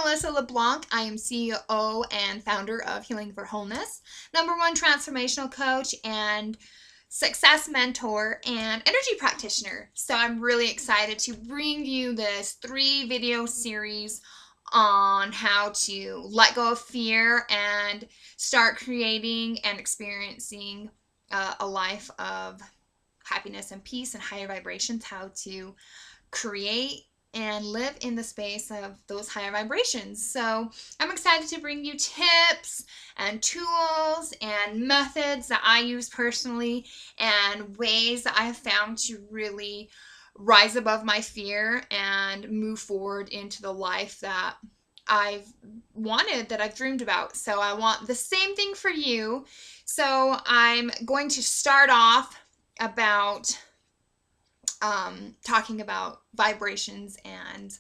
Melissa LeBlanc. I am CEO and founder of Healing for Wholeness, #1 transformational coach and success mentor and energy practitioner. So I'm really excited to bring you this 3-video series on how to let go of fear and start creating and experiencing a life of happiness and peace and higher vibrations, how to create and live in the space of those higher vibrations. So I'm excited to bring you tips and tools and methods that I use personally and ways that I have found to really rise above my fear and move forward into the life that I've wanted, that I've dreamed about. So I want the same thing for you. So I'm going to start off about talking about vibrations, and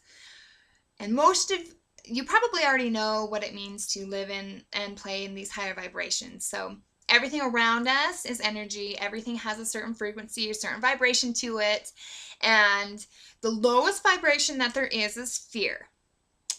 most of you probably already know what it means to live in and play in these higher vibrations. So everything around us is energy. Everything has a certain frequency, a certain vibration to it, and the lowest vibration that there is fear.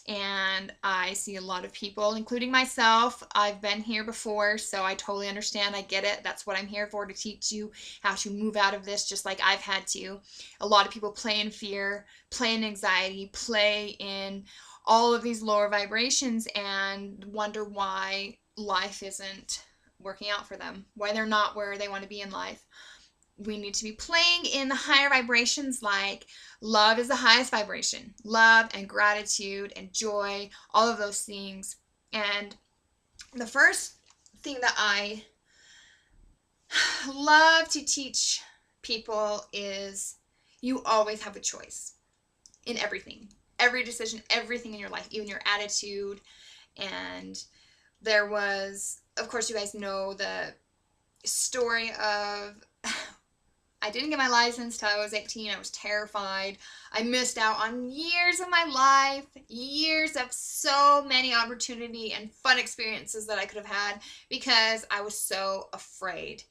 And I see a lot of people, including myself. I've been here before, so I totally understand. I get it. That's what I'm here for, to teach you how to move out of this, just like I've had to. A lot of people play in fear, play in anxiety, play in all of these lower vibrations and wonder why life isn't working out for them, why they're not where they want to be in life. We need to be playing in the higher vibrations, like love is the highest vibration. Love and gratitude and joy, all of those things. And the first thing that I love to teach people is you always have a choice in everything. Every decision, everything in your life, even your attitude. And there was, of course, you guys know the story of I didn't get my license till I was 18. I was terrified. I missed out on years of my life, years of so many opportunity and fun experiences that I could have had because I was so afraid.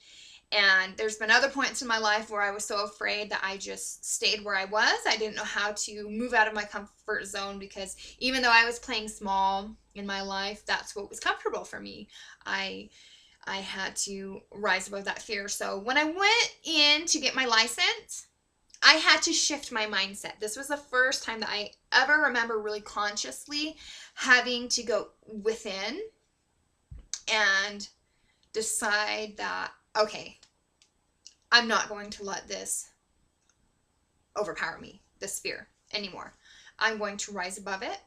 And there's been other points in my life where I was so afraid that I just stayed where I was. I didn't know how to move out of my comfort zone because even though I was playing small in my life, that's what was comfortable for me. I had to rise above that fear. So when I went in to get my license, I had to shift my mindset. This was the first time that I ever remember really consciously having to go within and decide that, okay, I'm not going to let this overpower me, this fear, anymore. I'm going to rise above it,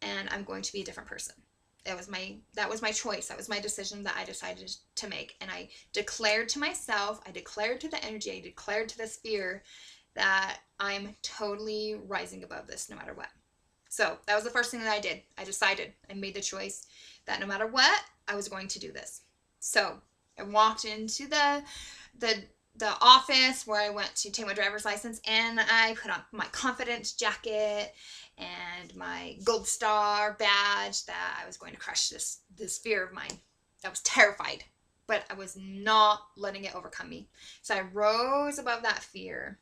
and I'm going to be a different person. That was my choice. That was my decision that I decided to make. And I declared to myself, I declared to the energy, I declared to this fear that I'm totally rising above this no matter what. So that was the first thing that I did. I decided, I made the choice that no matter what, I was going to do this. So I walked into the office where I went to take my driver's license, and I put on my confidence jacket and my gold star badge that I was going to crush this fear of mine. I was terrified, but I was not letting it overcome me. So I rose above that fear.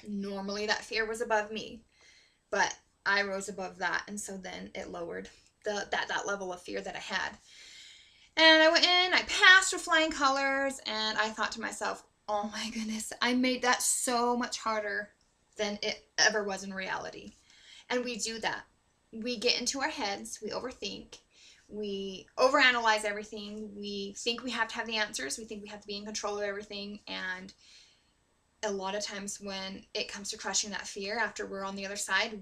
Normally that fear was above me, but I rose above that, and so then it lowered that level of fear that I had. And I went in, I passed with flying colors, and I thought to myself, oh my goodness, I made that so much harder than it ever was in reality. And we do that. We get into our heads, we overthink, we overanalyze everything, we think we have to have the answers, we think we have to be in control of everything, and a lot of times when it comes to crushing that fear, after we're on the other side,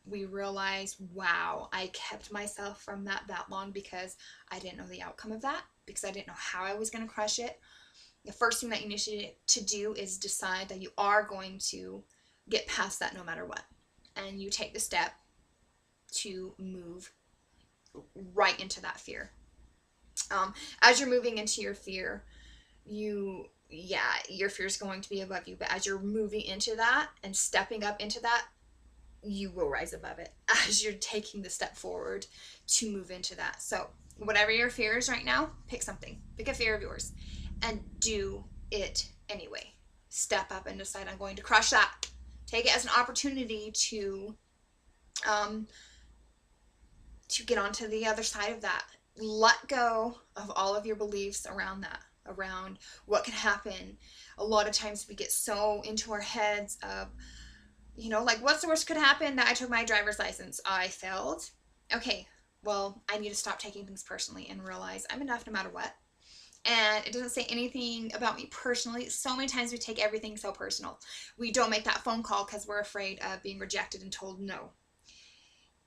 we realize, wow, I kept myself from that long because I didn't know the outcome of that, because I didn't know how I was going to crush it. The first thing that you need to do is decide that you are going to get past that no matter what. And you take the step to move right into that fear. As you're moving into your fear, your fear is going to be above you. But as you're moving into that and stepping up into that, you will rise above it as you're taking the step forward to move into that. So whatever your fear is right now, pick something. Pick a fear of yours and do it anyway. Step up and decide, I'm going to crush that. Take it as an opportunity to to get onto the other side of that. Let go of all of your beliefs around that, around what can happen. A lot of times we get so into our heads of, you know, like, what's the worst could happen? That I took my driver's license, I failed. Okay, well, I need to stop taking things personally and realize I'm enough no matter what. And it doesn't say anything about me personally. So many times we take everything so personal. We don't make that phone call because we're afraid of being rejected and told no.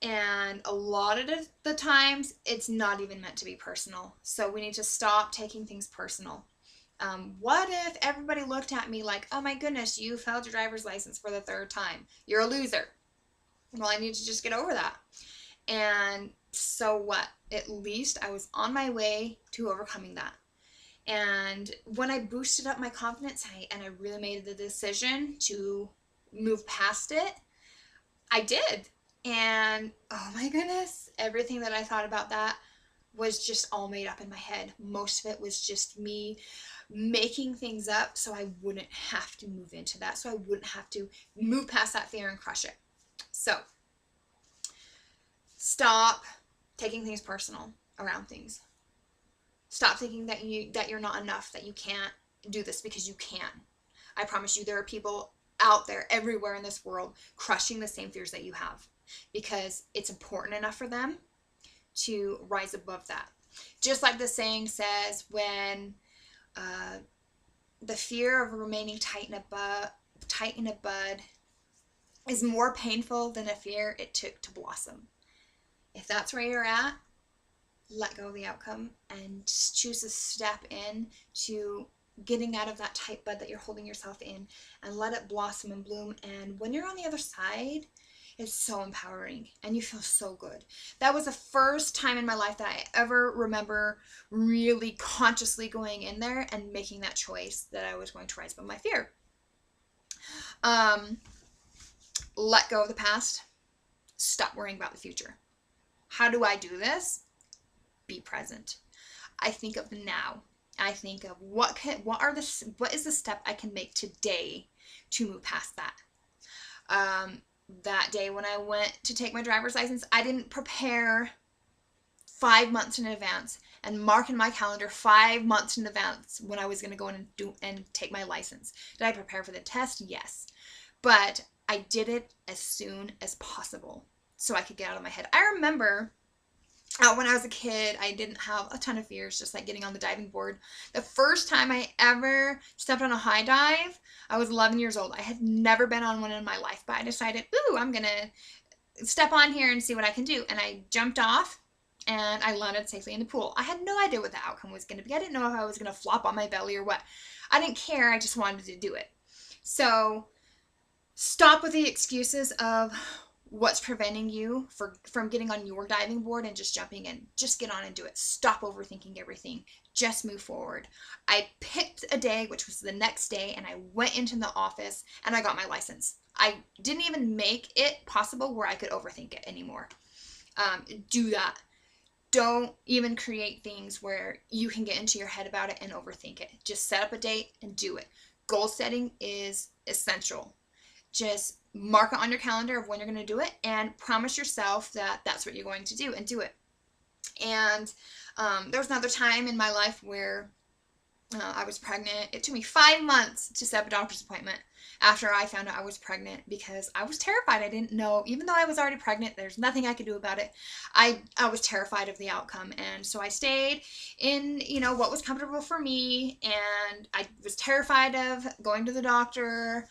And a lot of the times, it's not even meant to be personal. So we need to stop taking things personal. What if everybody looked at me like, oh my goodness, you failed your driver's license for the 3rd time. You're a loser. Well, I need to just get over that. And so what? At least I was on my way to overcoming that. And when I boosted up my confidence and I really made the decision to move past it, I did. And oh my goodness, everything that I thought about that was just all made up in my head. Most of it was just me making things up so I wouldn't have to move into that, so I wouldn't have to move past that fear and crush it. So stop taking things personal around things. Stop thinking that you're not enough, that you can't do this, because you can. I promise you, there are people out there everywhere in this world crushing the same fears that you have, because it's important enough for them to rise above that. Just like the saying says, when the fear of remaining tight in a bud is more painful than a fear it took to blossom. If that's where you're at, let go of the outcome and just choose to step in to getting out of that tight bud that you're holding yourself in, and let it blossom and bloom. And when you're on the other side, it's so empowering and you feel so good. That was the first time in my life that I ever remember really consciously going in there and making that choice that I was going to rise above my fear. Let go of the past. Stop worrying about the future. How do I do this? Be present. I think of the now. I think of what is the step I can make today to move past that. That day when I went to take my driver's license, I didn't prepare 5 months in advance and mark in my calendar 5 months in advance when I was going to go in and take my license. Did I prepare for the test? Yes. But I did it as soon as possible so I could get out of my head. I remember when I was a kid, I didn't have a ton of fears, just like getting on the diving board. The first time I ever stepped on a high dive, I was 11 years old. I had never been on one in my life, but I decided, ooh, I'm going to step on here and see what I can do. And I jumped off and I landed safely in the pool. I had no idea what the outcome was going to be. I didn't know if I was going to flop on my belly or what. I didn't care. I just wanted to do it. So stop with the excuses of what's preventing you from getting on your diving board and just jumping in. Just get on and do it. Stop overthinking everything. Just move forward. I picked a day, which was the next day, and I went into the office and I got my license. I didn't even make it possible where I could overthink it anymore. Do that. Don't even create things where you can get into your head about it and overthink it. Just set up a date and do it. Goal setting is essential. Just mark it on your calendar of when you're going to do it and promise yourself that that's what you're going to do, and do it. And there was another time in my life where I was pregnant. It took me 5 months to set up a doctor's appointment after I found out I was pregnant, because I was terrified. I didn't know, even though I was already pregnant, there's nothing I could do about it. I was terrified of the outcome. And so I stayed in, what was comfortable for me. And I was terrified of going to the doctor.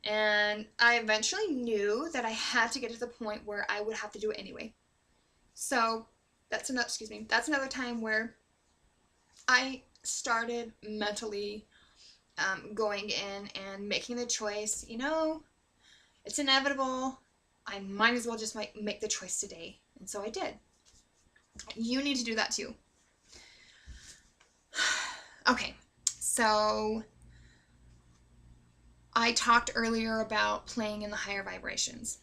And I eventually knew that I had to get to the point where I would have to do it anyway. So that's another time where I started mentally going in and making the choice, it's inevitable. I might as well just make the choice today. And so I did. You need to do that too. Okay, so I talked earlier about playing in the higher vibrations.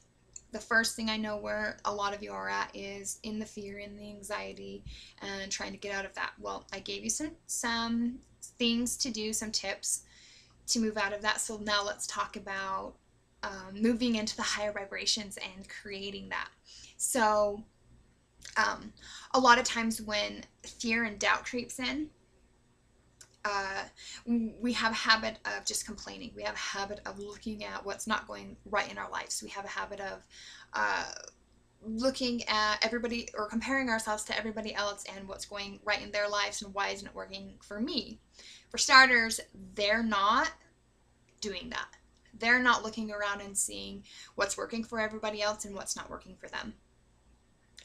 The first thing I know where a lot of you are at is in the fear and the anxiety and trying to get out of that. Well, I gave you some things to do, some tips to move out of that. So now let's talk about moving into the higher vibrations and creating that. So A lot of times when fear and doubt creeps in, we have a habit of just complaining. We have a habit of looking at what's not going right in our lives. We have a habit of looking at everybody or comparing ourselves to everybody else and what's going right in their lives and why isn't it working for me. For starters, they're not doing that. They're not looking around and seeing what's working for everybody else and what's not working for them.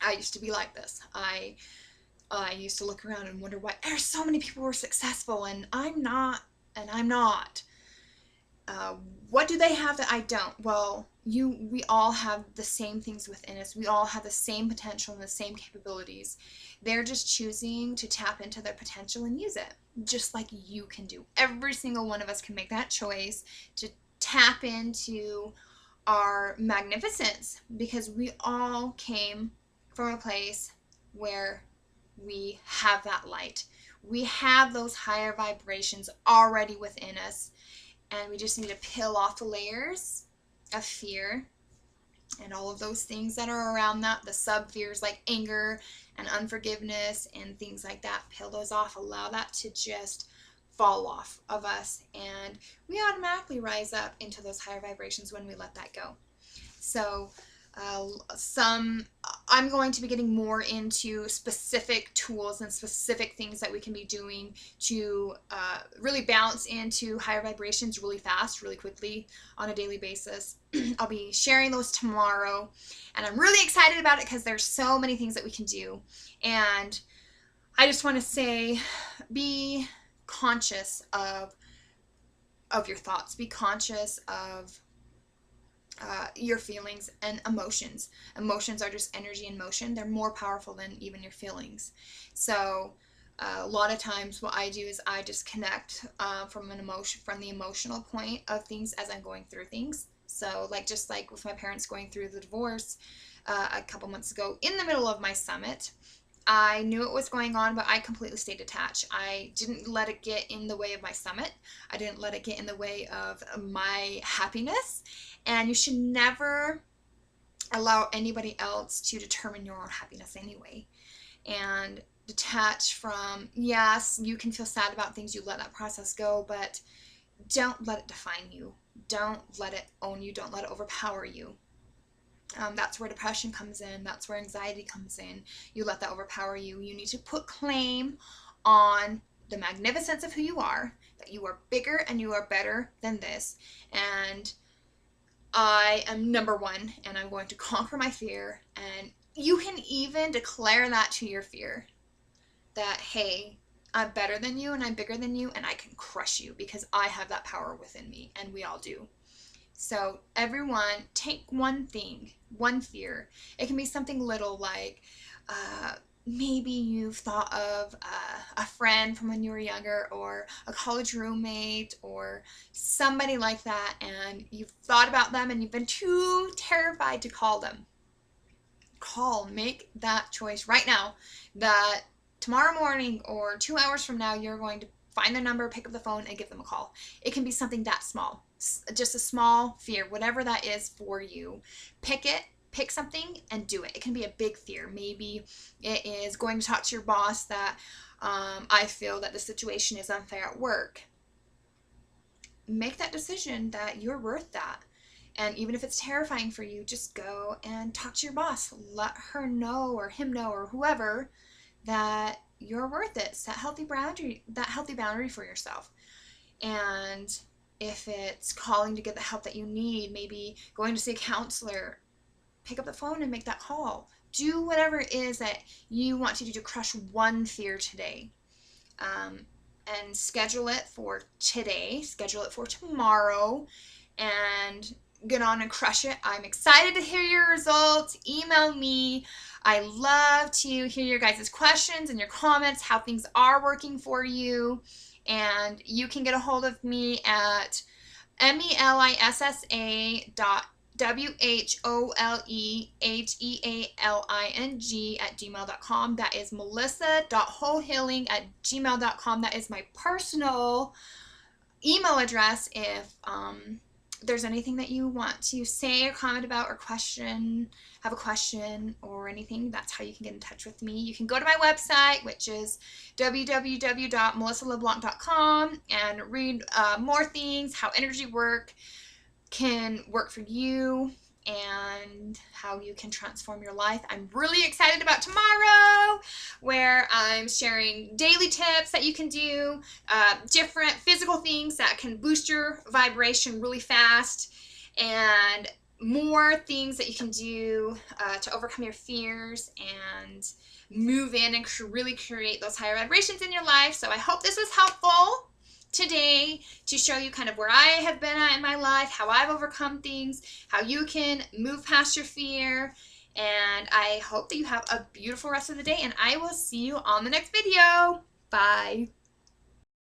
I used to be like this. I used to look around and wonder why there's so many people who are successful and I'm not, and I'm not. What do they have that I don't? Well, we all have the same things within us. We all have the same potential and the same capabilities. They're just choosing to tap into their potential and use it, just like you can do. Every single one of us can make that choice to tap into our magnificence, because we all came from a place where we have that light. We have those higher vibrations already within us, and we just need to peel off the layers of fear and all of those things that are around that, the sub fears like anger and unforgiveness and things like that. Peel those off, allow that to just fall off of us, and we automatically rise up into those higher vibrations when we let that go. So I'm going to be getting more into specific tools and specific things that we can be doing to really bounce into higher vibrations really fast, really quickly on a daily basis. I'll be sharing those tomorrow, and I'm really excited about it because there's so many things that we can do. And I just want to say, be conscious of your thoughts. Be conscious of your feelings and emotions. Emotions are just energy in motion. They're more powerful than even your feelings. So a lot of times what I do is I just connect from the emotional point of things as I'm going through things. So just like with my parents going through the divorce a couple months ago in the middle of my summit, I knew it was going on, but I completely stayed detached. I didn't let it get in the way of my summit. I didn't let it get in the way of my happiness. And you should never allow anybody else to determine your own happiness anyway. And detach from, yes, you can feel sad about things, you let that process go, but don't let it define you. Don't let it own you. Don't let it overpower you. That's where depression comes in. That's where anxiety comes in. You let that overpower you. You need to put claim on the magnificence of who you are, that you are bigger and you are better than this. And I am number one, and I'm going to conquer my fear. And you can even declare that to your fear, that, hey, I'm better than you and I'm bigger than you and I can crush you because I have that power within me, and we all do. So everyone, take one thing, one fear. It can be something little like maybe you've thought of a friend from when you were younger, or a college roommate, or somebody like that, and you've thought about them and you've been too terrified to call them. Make that choice right now that tomorrow morning or 2 hours from now you're going to find their number, pick up the phone, and give them a call. It can be something that small, just a small fear, whatever that is for you. Pick something and do it. It can be a big fear. Maybe it is going to talk to your boss that I feel that the situation is unfair at work. Make that decision that you're worth that. And even if it's terrifying for you, just go and talk to your boss. Let her know, or him know, or whoever, that you're worth it. Set that healthy boundary for yourself. And if it's calling to get the help that you need, maybe going to see a counselor, pick up the phone and make that call. Do whatever it is that you want to do to crush one fear today. And schedule it for today, schedule it for tomorrow, and get on and crush it. I'm excited to hear your results. Email me. I love to hear your guys' questions and your comments, how things are working for you. And you can get a hold of me at melissa.wholehealing@gmail.com. That is melissa.wholehealing@gmail.com. That is my personal email address if there's anything that you want to say or comment about or have a question or anything, that's how you can get in touch with me. You can go to my website, which is www.melissaleblanc.com, and read more things, how energy work can work for you and how you can transform your life. I'm really excited about tomorrow, where I'm sharing daily tips that you can do, different physical things that can boost your vibration really fast, and more things that you can do to overcome your fears and move in and really create those higher vibrations in your life. So I hope this was helpful today to show you kind of where I have been at in my life, how I've overcome things, how you can move past your fear. And I hope that you have a beautiful rest of the day, and I will see you on the next video. Bye.